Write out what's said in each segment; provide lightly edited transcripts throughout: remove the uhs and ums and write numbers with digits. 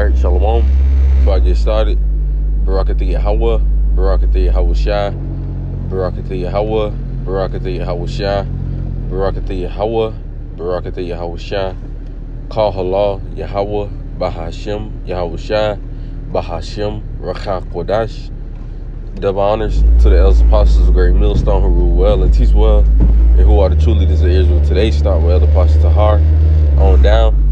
Alright, Shalom. Before I get started, Barakatha Yahweh, Barakatha Yahweh Shai, Barakatha Yahweh, Barakatha Yahweh Shai, Barakatha Yahweh, Barakatha Yahweh Shai, Call Halal Yahweh, Bahashem, Yahweh Shai, Bahashem, Rakha Kodash. Double honors to the elders apostles of Great Millstone who rule well and teach well, and who are the true leaders of Israel today. Start with Elder Pasha Tahar on down.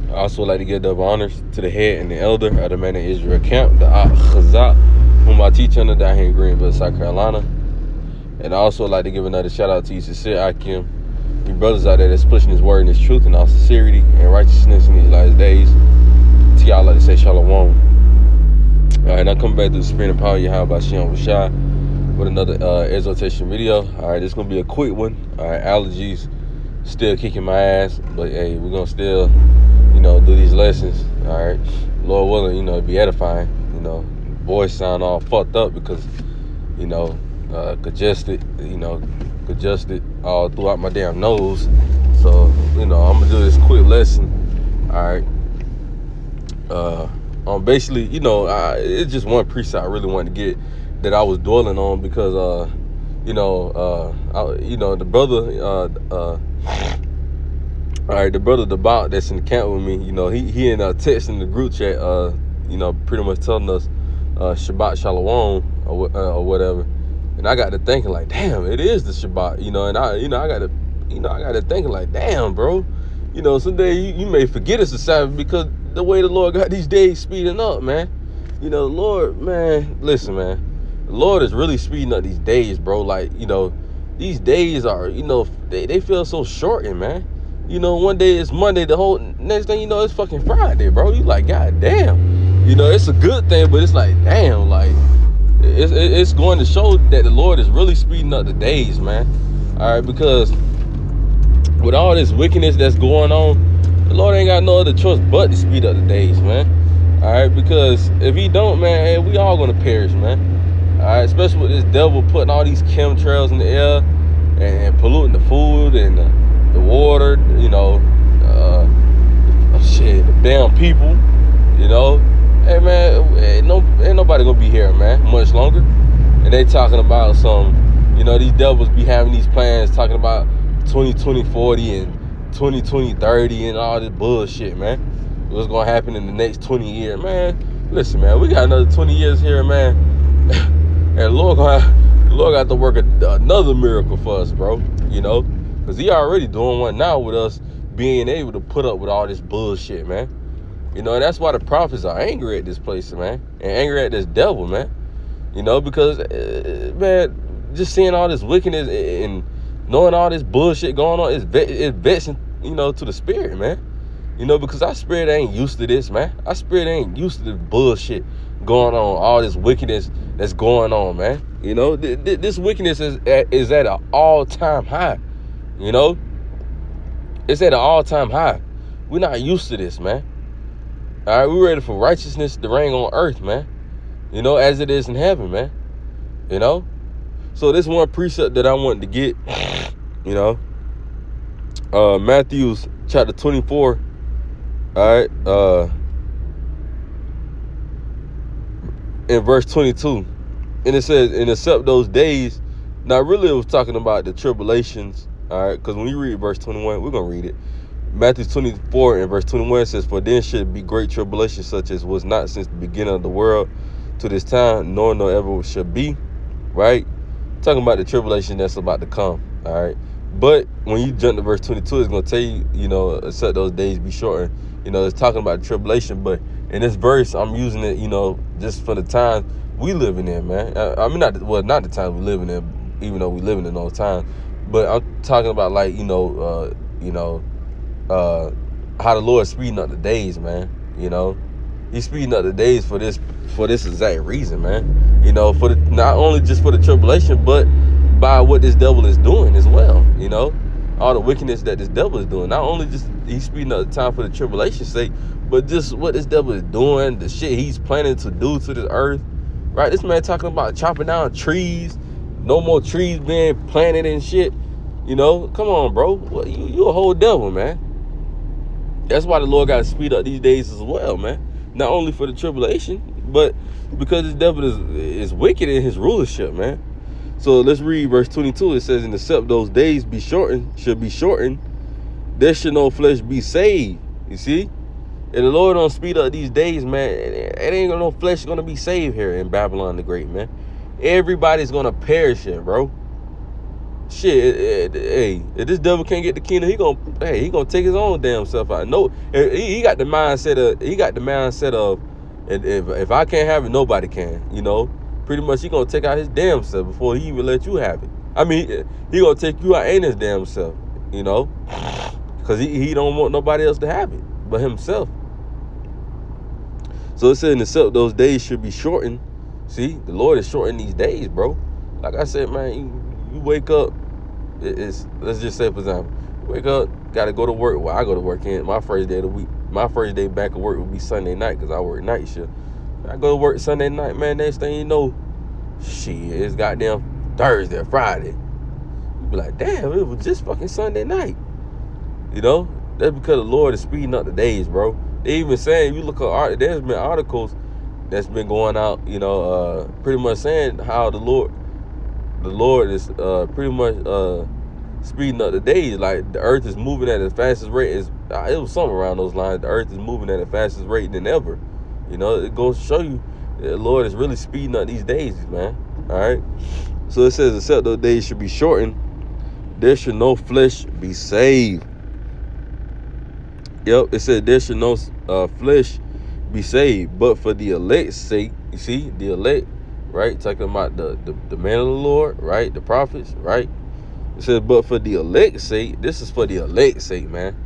I also like to give double honors to the head and the elder of the Man of Israel camp, the Chazak, whom I teach under down here in Greenville, South Carolina. And I also like to give another shout out to you, sincere Akim, you brothers out there that's pushing his word and his truth in all sincerity and righteousness in these last days. To y'all, like to say Shalom. Alright, now come back to the Spirit and Power Yahweh Bashem Rashai with another exhortation video. Alright, this is gonna be a quick one. Alright, allergies still kicking my ass, but hey, we're gonna still, do these lessons. Alright, Lord willing, it'd be edifying. Voice sound all fucked up because, congested all throughout my damn nose. So, I'm gonna do this quick lesson. Alright. Basically, it's just one precept I really wanted to get that I was dwelling on because, the brother, the brother Debat that's in the camp with me, he in texting the group chat, pretty much telling us Shabbat Shalom or whatever, and I got to thinking like, damn, it is the Shabbat, and I got to thinking like, damn, bro, someday you may forget it's the Sabbath because the way the Lord got these days speeding up, man. The Lord, man, listen, man, the Lord is really speeding up these days, bro. Like, these days are, they feel so shortened, man. One day it's Monday, the whole next thing you know, it's fucking Friday, bro. You like, god damn. It's a good thing, but it's like, damn, like, it's going to show that the Lord is really speeding up the days, man. All right, because with all this wickedness that's going on, the Lord ain't got no other choice but to speed up the days, man. All right, because if he don't, man, hey, we all gonna perish, man. All right, especially with this devil putting all these chemtrails in the air and polluting the food and the water, the damn people, Hey, man, ain't nobody gonna be here, man, much longer. And they talking about these devils be having these plans talking about 2020 40 and 2020 30 and all this bullshit, man. What's gonna happen in the next 20 years, man? Listen, man, we got another 20 years here, man. And the Lord got to work another miracle for us, bro. Because he already doing one now with us being able to put up with all this bullshit, man. And that's why the prophets are angry at this place, man, and angry at this devil, man. Because, man, just seeing all this wickedness and knowing all this bullshit going on is vexing, to the spirit, man. Because our spirit ain't used to this, man. Our spirit ain't used to the bullshit going on, all this wickedness that's going on, man. This wickedness is at an all-time high. It's at an all-time high. We're not used to this, man. All right, we're ready for righteousness to reign on earth, man. As it is in heaven, man. So this one precept that I wanted to get, Matthews chapter 24, all right, in verse 22. And it says, and except those days, now really it was talking about the tribulations, all right, because when you read verse 21, we're going to read it. Matthew 24 and verse 21 says, for then should be great tribulation such as was not since the beginning of the world to this time, nor no ever shall be, right? Talking about the tribulation that's about to come, all right? But when you jump to verse 22, it's going to tell you, except those days be shortened. It's talking about the tribulation, but in this verse, I'm using it, just for the time we living in, man. I mean, not the time we living in, even though we living in those times, but I'm talking about like, how the Lord speeding up the days, man. He's speeding up the days for this exact reason, man. For not only just for the tribulation, but by what this devil is doing as well. All the wickedness that this devil is doing. Not only just he's speeding up the time for the tribulation's sake, but just what this devil is doing, the shit he's planning to do to this earth. Right? This man talking about chopping down trees, no more trees being planted and shit. Come on, bro. You a whole devil, man. That's why the Lord got to speed up these days as well, man. Not only for the tribulation, but because the devil is wicked in his rulership, man. So let's read verse 22. It says, and except those days should be shortened, there should no flesh be saved. You see? And the Lord don't speed up these days, man. It ain't no flesh gonna be saved here in Babylon the Great, man. Everybody's gonna perish here, bro. Shit, hey, if this devil can't get the kingdom, he gonna take his own damn self out. No, he got the mindset of if I can't have it, nobody can. You know, pretty much he gonna take out his damn self before he even let you have it. I mean, he gonna take you out and his damn self. You know, because he don't want nobody else to have it but himself. So it said, except those days should be shortened. See, the Lord is shortening these days, bro. Like I said, man, you wake up. Let's just say, for example, wake up, gotta go to work. Well, I go to work in my first day of the week. My first day back at work would be Sunday night because I work night shift. I go to work Sunday night, man. Next thing you know, shit, it's goddamn Thursday or Friday. You be like, damn, it was just fucking Sunday night. You know, that's because the Lord is speeding up the days, bro. They even saying, you look at there's been articles that's been going out, you know, pretty much saying how the Lord is pretty much speeding up the days. Like the earth is moving at the fastest rate. It was something around those lines. The earth is moving at the fastest rate than ever. You know, it goes to show you the Lord is really speeding up these days, man. All right. So it says, except those days should be shortened, there should no flesh be saved. Yep, it said there should no flesh be saved, but for the elect's sake. You see, the elect, right? Talking about the man of the Lord, right? The prophets, right? It says, but for the elect's sake. This is for the elect's sake, man.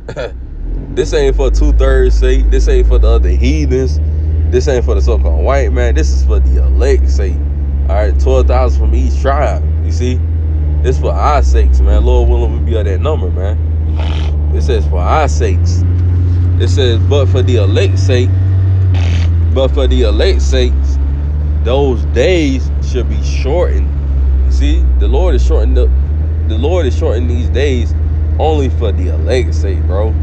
This ain't for 2/3 sake. This ain't for the other heathens. This ain't for the so-called white man. This is for the elect's sake. All right, 12,000 from each tribe. You see, this for our sakes, man. Lord willing, we be at that number, man. It says for our sakes. It says, but for the elect's sake, those days should be shortened. You see, the Lord is shortening these days only for the elect's sake, bro.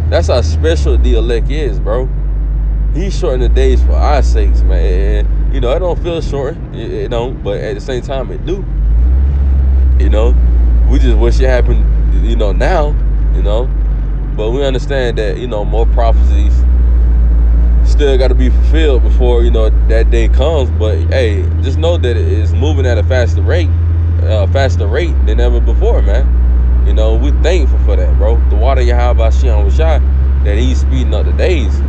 That's how special the elect is, bro. He's shortening the days for our sakes, man. And, you know, it don't feel short. It don't, but at the same time, it do. You know, we just wish it happened, you know, now, you know. But we understand that, you know, more prophecies still got to be fulfilled before, you know, that day comes. But hey, just know that it is moving at a faster rate than ever before, man. You know, we thankful for that, bro. The water Yahweh Shem was shot, that he's speeding up the days,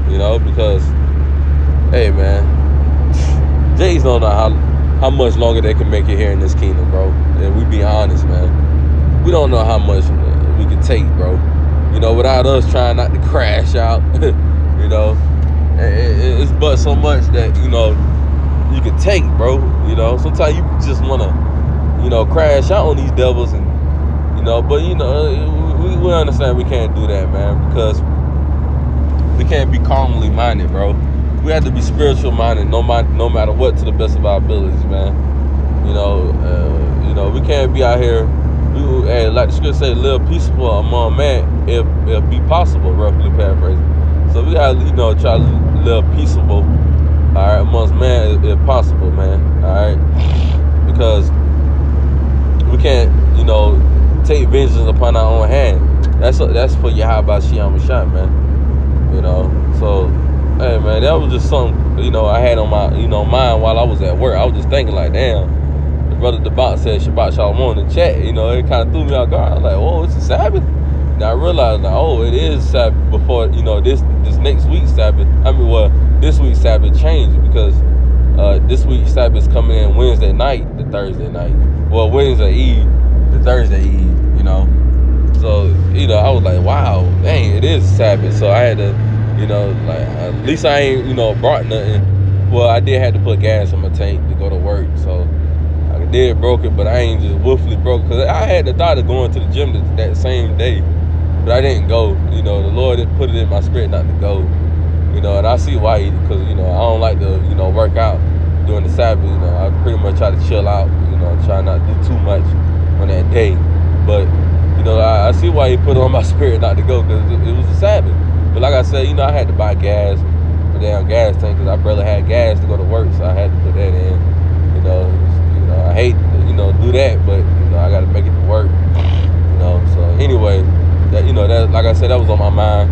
you know, because, hey, man, Jays don't know how much longer they can make it here in this kingdom, bro. And we be honest, man. We don't know how much we can take, bro. You know, without us trying not to crash out, you know, it's but so much that, you know, you can take, bro. You know, sometimes you just want to, you know, crash out on these devils, and, you know, but, you know, we understand we can't do that, man, because we can't be carnally minded, bro. We have to be spiritual minded no matter what, to the best of our abilities, man. You know, we can't be out here. Hey, like the scripture say, live peaceful among man, if be possible, roughly paraphrasing. So we gotta, you know, try to live peaceable, all right, amongst man, if possible, man, all right, because we can't, you know, take vengeance upon our own hand. That's for Yahweh Shem Shah, man. You know, so hey, man, that was just something, you know, I had on my, you know, mind while I was at work. I was just thinking like, damn. Brother Debat said Shabbat Shalom in the chat. You know, it kind of threw me off guard. I was like, oh, it's a Sabbath? Now I realized, like, oh, it is Sabbath before, you know, this next week's Sabbath. I mean, well, this week's Sabbath changed because this week's Sabbath is coming in Wednesday night to Thursday night. Well, Wednesday Eve to Thursday Eve, you know. So, you know, I was like, wow, dang, it is Sabbath. So I had to, you know, like, at least I ain't, you know, brought nothing. Well, I did have to put gas in my tank to go to work, so I did broke it, but I ain't just willfully broke, because I had the thought of going to the gym that same day, but I didn't go. You know, the Lord had put it in my spirit not to go, you know, and I see why, because, you know, I don't like to, you know, work out during the Sabbath. You know, I pretty much try to chill out, you know, try not to do too much on that day. But you know, I see why he put it on my spirit not to go, because it was a Sabbath. But like I said, you know, I had to buy gas, the damn gas tank, because I barely had gas to go to work, so I had to put that in. You know, I hate to, you know, do that, but you know, I got to make it to work. You know, so anyway, that, you know, that, like I said, that was on my mind.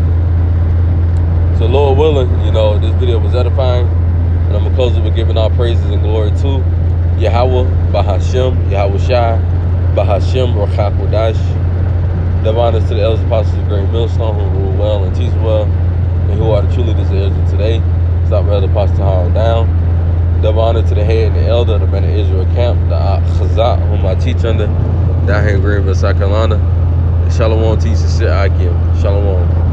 So Lord willing, you know, this video was edifying, and I'm gonna close it with giving all praises and glory to Yahweh, Bahashem, Yahweh Shai, Bahashem, Ruach HaKodesh. Dove honors to the elders, apostles of Great Millstone, who rule well and teach well, and who are the true leaders of Israel today. Stop Elder Apostle Harold down. Dove honor to the head and the elder of the Men of Israel camp, the Chazak, whom I teach under, down here in Greenville, South Carolina. Shalom, teach the Akim. Shalom.